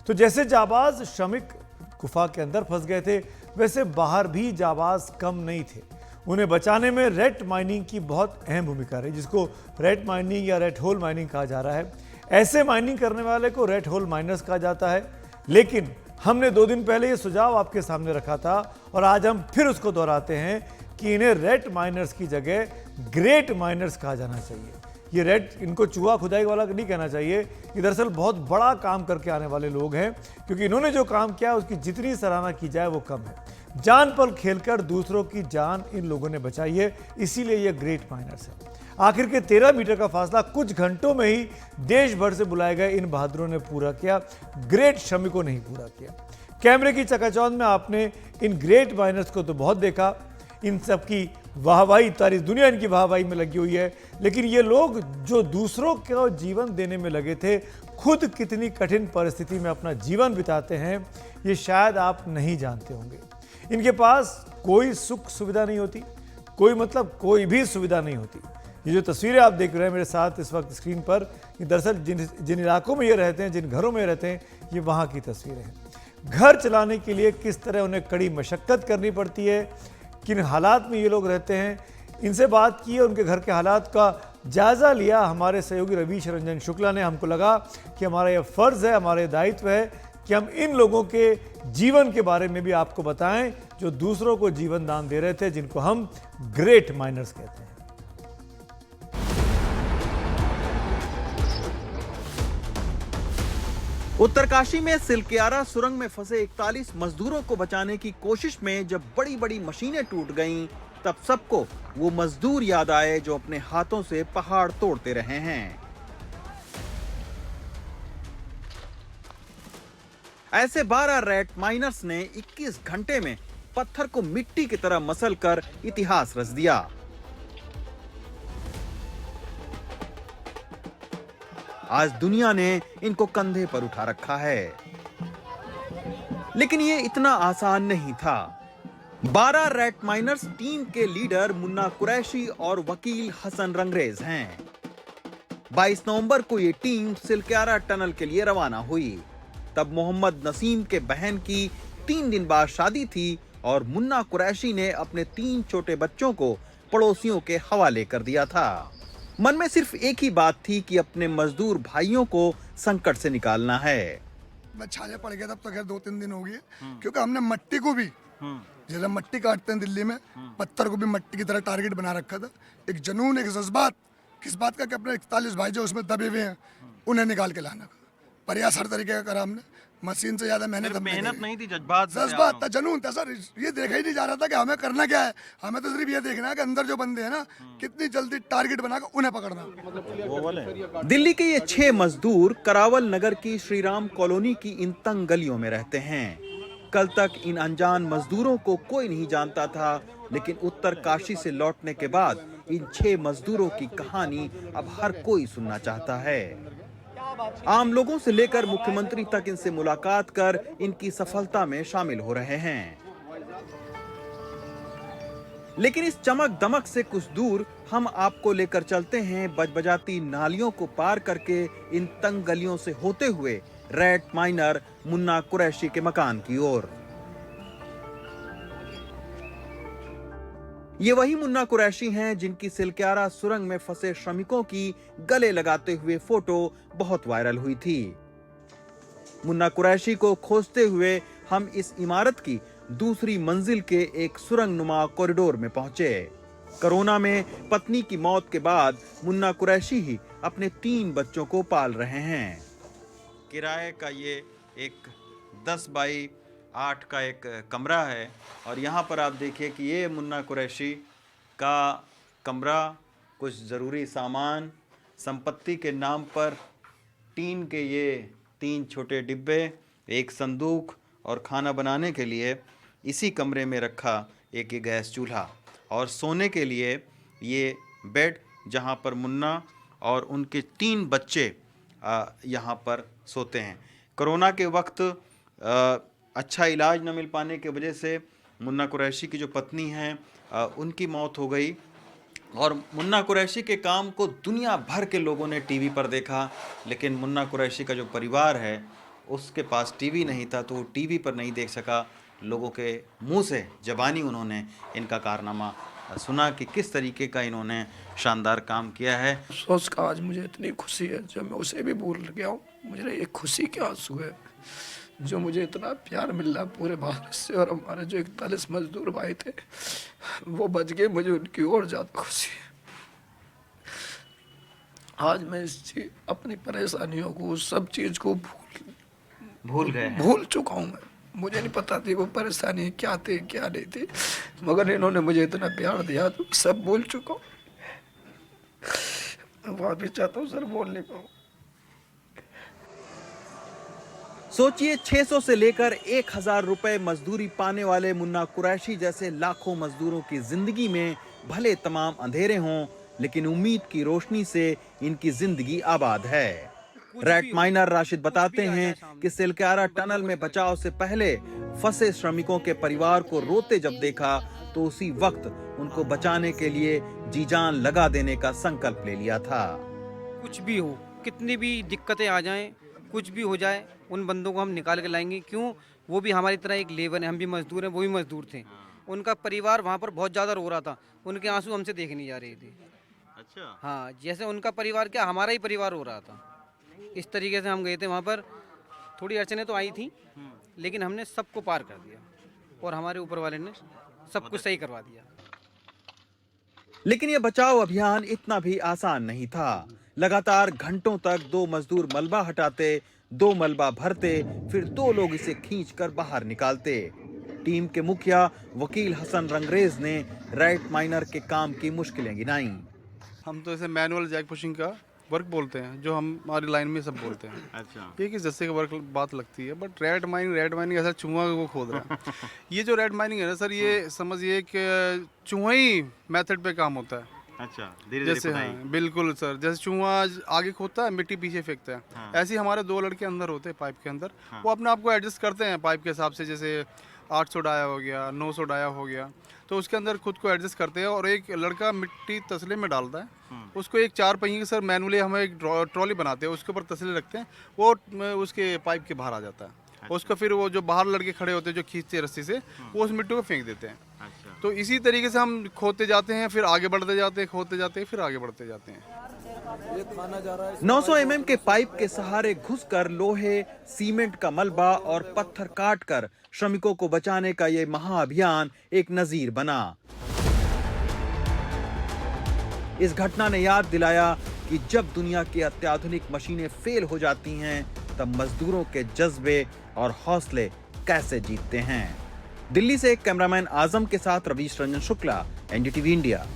तो जैसे जाबाज श्रमिक गुफा के अंदर फंस गए थे, वैसे बाहर भी जाबाज कम नहीं थे। उन्हें बचाने में रेट माइनिंग की बहुत अहम भूमिका रही, जिसको रेट माइनिंग या रेट होल माइनिंग कहा जा रहा है। ऐसे माइनिंग करने वाले को रेट होल माइनर्स कहा जाता है। लेकिन हमने 2 दिन पहले ये सुझाव आपके सामने रखा था और आज हम फिर उसको दोहराते हैं कि इन्हें रेट माइनर्स की जगह ग्रेट माइनर्स कहा जाना चाहिए। ये रेट, इनको चूहा खुदाई वाला नहीं कहना चाहिए। ये दरअसल बहुत बड़ा काम करके आने वाले लोग हैं, क्योंकि इन्होंने जो काम किया उसकी जितनी सराहना की जाए वो कम है। जान पर खेलकर दूसरों की जान इन लोगों ने बचाई है, इसीलिए ये ग्रेट माइनर्स है। आखिर के 13 मीटर का फासला कुछ घंटों में ही देश भर से बुलाए गए इन बहादुरों ने पूरा किया, ग्रेट श्रमिकों ने ही पूरा किया। कैमरे की चकाचौंध में आपने इन ग्रेट माइनर्स को तो बहुत देखा, इन सब की वाहवाही, सारी दुनिया इनकी वाहवाही में लगी हुई है। लेकिन ये लोग जो दूसरों को जीवन देने में लगे थे, खुद कितनी कठिन परिस्थिति में अपना जीवन बिताते हैं, ये शायद आप नहीं जानते होंगे। इनके पास कोई सुख सुविधा नहीं होती, कोई भी सुविधा नहीं होती। ये जो तस्वीरें आप देख रहे हैं मेरे साथ इस वक्त स्क्रीन पर, ये दरअसल जिन इलाकों में ये रहते हैं, जिन घरों में रहते हैं, ये वहाँ की तस्वीरें हैं। घर चलाने के लिए किस तरह उन्हें कड़ी मशक्कत करनी पड़ती है, किन हालात में ये लोग रहते हैं, इनसे बात की और उनके घर के हालात का जायज़ा लिया हमारे सहयोगी रवीश रंजन शुक्ला ने। हमको लगा कि हमारा ये फ़र्ज़ है, हमारा दायित्व है कि हम इन लोगों के जीवन के बारे में भी आपको बताएं, जो दूसरों को जीवन दान दे रहे थे, जिनको हम ग्रेट माइनर्स कहते हैं। उत्तरकाशी में सिलक्यारा सुरंग में फंसे 41 मजदूरों को बचाने की कोशिश में जब बड़ी बड़ी मशीनें टूट गईं, तब सबको वो मजदूर याद आए जो अपने हाथों से पहाड़ तोड़ते रहे हैं। ऐसे 12 रेट माइनर्स ने 21 घंटे में पत्थर को मिट्टी की तरह मसलकर इतिहास रच दिया। आज दुनिया ने इनको कंधे पर उठा रखा है, लेकिन ये इतना आसान नहीं था। 12 रेट माइनर्स टीम के लीडर मुन्ना कुरैशी और वकील हसन रंगरेज हैं। 22 नवंबर को ये टीम सिलक्यारा टनल के लिए रवाना हुई। तब मोहम्मद नसीम के बहन की 3 दिन बाद शादी थी और मुन्ना कुरैशी ने अपने 3 छोटे बच्चों को पड़ोसियों के हवाले कर दिया था। मन में सिर्फ एक ही बात थी कि अपने मजदूर भाइयों को संकट से निकालना है। मैं छाले पड़ गया तब तो खैर 2-3 दिन हो गए, क्योंकि हमने मट्टी को भी, जैसे मट्टी काटते हैं दिल्ली में, पत्थर को भी मट्टी की तरह टारगेट बना रखा था। एक जुनून, एक जज्बात, किस बात का कि अपने 41 भाई जो उसमें दबे हुए हैं उन्हें निकाल के लाना का प्रयास हर तरीके का करा हमने। मशीन से ज्यादा मेहनत नहीं थी, जज्बात था, जुनून था सर। ये देखा ही नहीं जा रहा था कि हमें करना क्या है। हमें तो सिर्फ ये देखना है कि अंदर जो बंदे हैं ना, कितनी जल्दी टारगेट बनाकर उन्हें पकड़ना। दिल्ली के ये 6 मजदूर करावल नगर की श्रीराम कॉलोनी की इन तंग गलियों में रहते हैं। कल तक इन अनजान मजदूरों को कोई नहीं जानता था, लेकिन उत्तरकाशी से लौटने के बाद इन 6 मजदूरों की कहानी अब हर कोई सुनना चाहता है। आम लोगों से लेकर मुख्यमंत्री तक इनसे मुलाकात कर इनकी सफलता में शामिल हो रहे हैं। लेकिन इस चमक दमक से कुछ दूर हम आपको लेकर चलते हैं बजबजाती नालियों को पार करके इन तंग गलियों से होते हुए रेट माइनर मुन्ना कुरैशी के मकान की ओर। ये वही मुन्ना कुरैशी हैं जिनकी सिलक्यारा सुरंग में फंसे श्रमिकों की गले लगाते हुए फोटो बहुत वायरल हुई थी। मुन्ना कुरैशी को खोजते हुए हम इस इमारत की दूसरी मंजिल के एक सुरंग नुमा कॉरिडोर में पहुंचे। कोरोना में पत्नी की मौत के बाद मुन्ना कुरैशी ही अपने 3 बच्चों को पाल रहे हैं। किराए का ये एक 10 बाई 8 का एक कमरा है और यहाँ पर आप देखिए कि ये मुन्ना कुरैशी का कमरा, कुछ ज़रूरी सामान, संपत्ति के नाम पर टीन के ये 3 छोटे डिब्बे, एक संदूक और खाना बनाने के लिए इसी कमरे में रखा एक ये गैस चूल्हा और सोने के लिए ये बेड, जहाँ पर मुन्ना और उनके 3 बच्चे यहाँ पर सोते हैं। कोरोना के वक्त अच्छा इलाज न मिल पाने की वजह से मुन्ना कुरैशी की जो पत्नी हैं उनकी मौत हो गई और मुन्ना कुरैशी के काम को दुनिया भर के लोगों ने टीवी पर देखा, लेकिन मुन्ना कुरैशी का जो परिवार है उसके पास टीवी नहीं था तो वो टीवी पर नहीं देख सका। लोगों के मुंह से ज़बानी उन्होंने इनका कारनामा सुना कि किस तरीके का इन्होंने शानदार काम किया है। सोच का आज मुझे इतनी खुशी है, जब मैं उसे भी भूल गया हूँ। मुझे ये खुशी के आंसू है जो मुझे इतना प्यार मिल रहा पूरे भारत से, और हमारे जो 41 मजदूर भाई थे वो बच गए, मुझे उनकी और ज़्यादा खुशी है। आज मैं अपनी परेशानियों को, सब चीज़ को भूल चुका हूँ। मैं मुझे नहीं पता थी वो परेशानी क्या थी क्या नहीं थी, मगर इन्होंने मुझे इतना प्यार दिया तो सब भूल चुका हूँ। वापिस चाहता हूँ सर, बोल नहीं पाऊँ। सोचिए 600 से लेकर 1000 रुपए मजदूरी पाने वाले मुन्ना कुरैशी जैसे लाखों मजदूरों की जिंदगी में भले तमाम अंधेरे हों, लेकिन उम्मीद की रोशनी से इनकी जिंदगी आबाद है। रेट माइनर राशिद बताते हैं कि सिलक्यारा टनल में बचाव से पहले फंसे श्रमिकों के परिवार को रोते जब देखा तो उसी वक्त उनको बचाने के लिए जी जान लगा देने का संकल्प ले लिया था। कुछ भी हो, कितनी भी दिक्कतें आ जाएं, कुछ भी हो जाए, उन बंदों को हम निकाल के लाएंगे। क्यों? वो भी हमारी तरह एक लेबर है, हम भी मजदूर हैं, वो भी मजदूर थे। उनका परिवार वहाँ पर बहुत ज़्यादा रो रहा था, उनके आंसू हमसे देखे नहीं जा रहे थे। अच्छा। हाँ, जैसे उनका परिवार क्या, हमारा ही परिवार रो रहा था। इस तरीके से हम गए थे वहाँ पर। थोड़ी अड़चनें तो आई थी, लेकिन हमने सबको पार कर दिया और हमारे ऊपर वाले ने सब कुछ सही करवा दिया। लेकिन यह बचाव अभियान इतना भी आसान नहीं था। लगातार घंटों तक 2 मजदूर मलबा हटाते, 2 मलबा भरते, फिर 2 लोग इसे खींचकर बाहर निकालते। टीम के मुखिया वकील हसन रंगरेज ने रेट माइनर के काम की मुश्किलें गिनाई। हम तो इसे मैनुअल जैक पुशिंग का वर्क बोलते हैं, जो हम हमारी लाइन में सब बोलते हैं। अच्छा। ये किस जैसे का वर्क बात लगती है, बट रेट माइनिंग ऐसा चूहा को खोद रहा है। ये जो रेट माइनिंग है ना सर, ये समझिए कि चूहा ही मेथड पे काम होता है। अच्छा, जैसे हाँ, बिल्कुल सर, जैसे चूहा आगे खोदता है, मिट्टी पीछे फेंकता है। हाँ। ऐसे ही हमारे 2 लड़के अंदर होते हैं पाइप के अंदर। हाँ। वो अपने आप को एडजस्ट करते हैं पाइप के हिसाब से, जैसे 800 डाया हो गया, 900 डाया हो गया, तो उसके अंदर खुद को एडजस्ट करते हैं। और एक लड़का मिट्टी तसले में डालता है, उसको एक 4 पहिए सर मैनुअली हम एक ट्रॉली बनाते हैं, उसके ऊपर तसले रखते हैं, वो उसके पाइप के बाहर आ जाता है। अच्छा। उसको फिर वो जो बाहर लड़के खड़े होते हैं जो खींचते हैं रस्सी से, वो उस मिट्टी को फेंक देते हैं। अच्छा। तो इसी तरीके से हम खोदते जाते हैं, फिर आगे बढ़ते जाते हैं, खोदते जाते हैं, फिर आगे बढ़ते जाते हैं। 900 mm के पाइप के सहारे घुसकर लोहे, सीमेंट का मलबा और पत्थर काटकर श्रमिकों को बचाने का ये महाअभियान एक नजीर बना। इस घटना ने याद दिलाया कि जब दुनिया की अत्याधुनिक मशीनें फेल हो जाती हैं, तब मजदूरों के जज्बे और हौसले कैसे जीतते हैं। दिल्ली से कैमरामैन आजम के साथ रवीश रंजन शुक्ला, एनडीटीवी इंडिया।